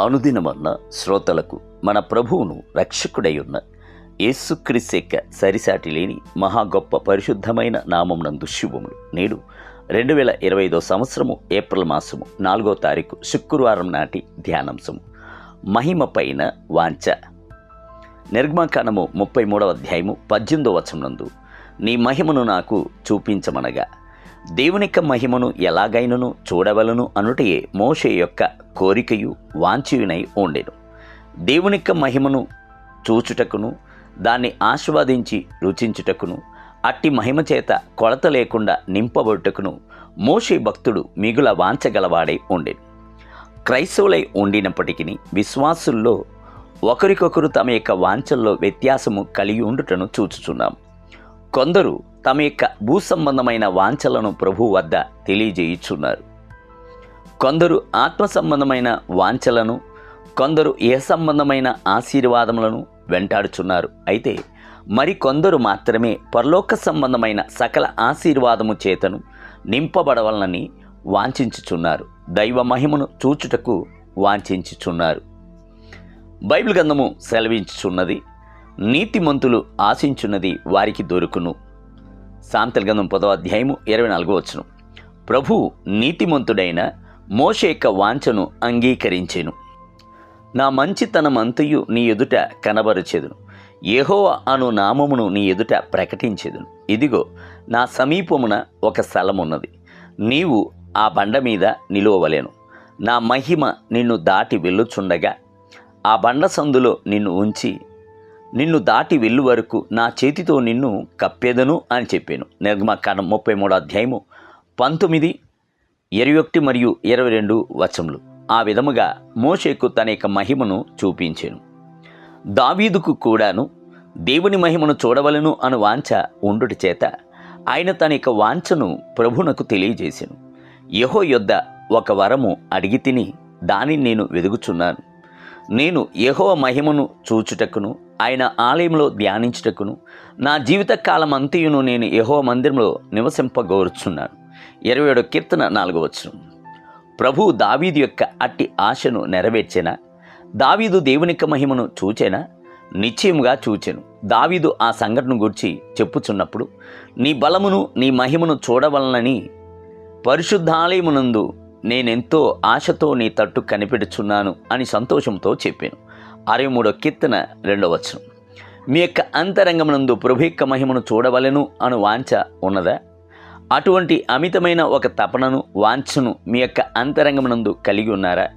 అనుదినమన్న శ్రోతలకు మన ప్రభువును రక్షకుడై ఉన్న యేసుక్రీస్తు యొక్క సరిసాటి లేని మహా గొప్ప పరిశుద్ధమైన నామమునందు శుభములు. నేడు 2025 సంవత్సరము ఏప్రిల్ మాసము 4వ తారీఖు శుక్రవారం నాటి ధ్యానాంశము మహిమ పైన వాంఛ. నిర్గమకాండము 33వ అధ్యాయము 18వ వచనమునందు నీ మహిమను నాకు చూపించమనగా, దేవునిక మహిమను ఎలాగైనను చూడవలను అనుటయే మోషే యొక్క కోరికయు వాంఛయునై ఉండెను. దేవునిక మహిమను చూచుటకును దాన్ని ఆస్వాదించి రుచించుటకును అట్టి మహిమ చేత కొలత లేకుండా నింపబడుటకును మోషే భక్తుడు మిగుల వాంఛగలవాడై ఉండెను. క్రైస్తవులై ఉండినప్పటికీ విశ్వాసుల్లో ఒకరికొకరు తమ యొక్క వాంఛల్లో వ్యత్యాసము కలిగి ఉండుటను చూచుచున్నాం. కొందరు తమ యొక్క భూ సంబంధమైన వాంఛలను ప్రభువు వద్ద తెలియజేయుచున్నారు. కొందరు ఆత్మ సంబంధమైన వాంఛలను, కొందరు ఏ సంబంధమైన ఆశీర్వాదములను వెంటాడుచున్నారు. అయితే మరి కొందరు మాత్రమే పరలోక సంబంధమైన సకల ఆశీర్వాదము చేతను నింపబడవలనని వాంఛించుచున్నారు. దైవ మహిమను చూచుటకు వాంఛించుచున్నారు. బైబిల్ గ్రంథము సెలవించుచున్నది, నీతిమంతులు ఆశించున్నది వారికి దొరుకును. సామెతల గ్రంథం 10వ అధ్యాయము 24వ వచనం. ప్రభువు నీతిమంతుడైన మోషే యొక్క వాంఛను అంగీకరించెను. నా మంచితనమంతయు నీ ఎదుట కనబరచెదును, యెహోవా అను నామమును నీ ఎదుట ప్రకటించెదును. ఇదిగో నా సమీపమున ఒక స్థలమున్నది, నీవు ఆ బండ మీద నిలువవలెను. నా మహిమ నిన్ను దాటి వెళ్ళుచుండగా ఆ బండ సందులో నిన్ను ఉంచి నిన్ను దాటి వెళ్ళు వరకు నా చేతితో నిన్ను కప్పెదను అని చెప్పాను. నిర్గమకాండం 33వ అధ్యాయము 19, 21 మరియు 22 వచనములు. ఆ విధముగా మోషేకు తన యొక్క మహిమను చూపించెను. దావీదుకు కూడాను దేవుని మహిమను చూడవలను అను వాంఛ ఉండుట చేత ఆయన తన యొక్క వాంఛను ప్రభునకు తెలియజేశాను. యెహోవా యొద్ద ఒక వరము అడిగి తిని దానిని నేను వెదుగుచున్నాను. నేను యెహోవా మహిమను చూచుటకును ఆయన ఆలయంలో ధ్యానించుటకును నా జీవిత కాలం అంతయును నేను యెహోవా మందిరంలో నివసింపగోరుచున్నాను. 27వ కీర్తన 4వ వచనం. ప్రభువు దావీదు యొక్క అట్టి ఆశను నెరవేర్చెనా? దావీదు దేవునిక మహిమను చూచెనా? నిశ్చయముగా చూచెను. దావీదు ఆ సంఘటన గురించి చెప్పుచున్నప్పుడు, నీ బలమును నీ మహిమను చూడవలనని పరిశుద్ధాలయమునందు నేనెంతో ఆశతో నీ తట్టు కనిపెడుచున్నాను అని సంతోషంతో చెప్పాను. 63వ కీర్తన 2వ వచనం. మీ యొక్క అంతరంగమునందు ప్రభు యొక్క మహిమను చూడవలెను అను వాంఛ ఉన్నదా? అటువంటి అమితమైన ఒక తపనను, వాంఛను మీ యొక్క అంతరంగమునందు కలిగి ఉన్నారా?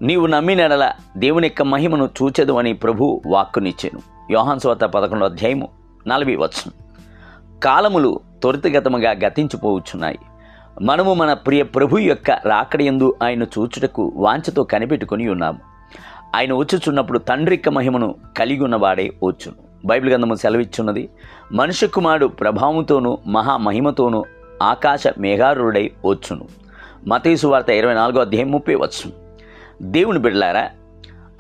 నీవు నమ్మినడల దేవుని యొక్క మహిమను చూచెదు అని ప్రభు వాక్కునిచ్చాను. యోహాను సువార్త 11వ అధ్యాయము 40వ వచనం. కాలములు త్వరితగతముగా గతించిపోవచ్చున్నాయి. మనము మన ప్రియ ప్రభు యొక్క రాకడయందు ఆయన చూచుటకు వాంఛతో కనిపెట్టుకొని ఉన్నాము. ఆయన వచ్చుచున్నప్పుడు తండ్రి యొక్క మహిమను కలిగి ఉన్నవాడే వచ్చును. బైబిల్ గ్రంథము సెలవిచ్చున్నది, మనుష్య కుమారుడు ప్రభావంతోనూ మహామహిమతోనూ ఆకాశ మేఘారుడై వచ్చును. మత్తయి సువార్త 24వ అధ్యాయం 30వ వచనం. దేవుని బిడ్డలారా,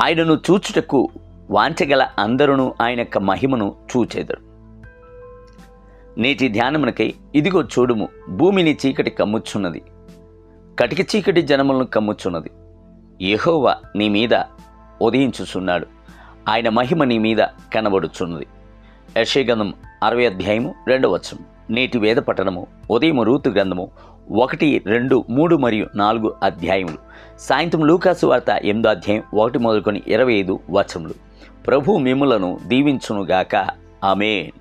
ఆయనను చూచుటకు వాంఛగల అందరూ ఆయన యొక్క మహిమను చూచెదరు. నేటి ధ్యానమునకై ఇదిగో చూడుము, భూమిని చీకటి కమ్ముచున్నది, కటిక చీకటి జనములను కమ్ముచున్నది. యెహోవా నీ మీద ఉదయించుచున్నాడు, ఆయన మహిమ నీ మీద కనబడుచున్నది. యెషయా గ్రంథం 60వ అధ్యాయము 2వ వచనం. నేటి వేద పఠనము ఉదయం రూతు గ్రంథము 1, 2, 3 మరియు 4 అధ్యాయములు. సాయంత్రం లూకాసు వార్త 8వ అధ్యాయం 1 మొదలుకొని 25 వచనములు. ప్రభు మిమ్ములను దీవించునుగాక. ఆమేన్.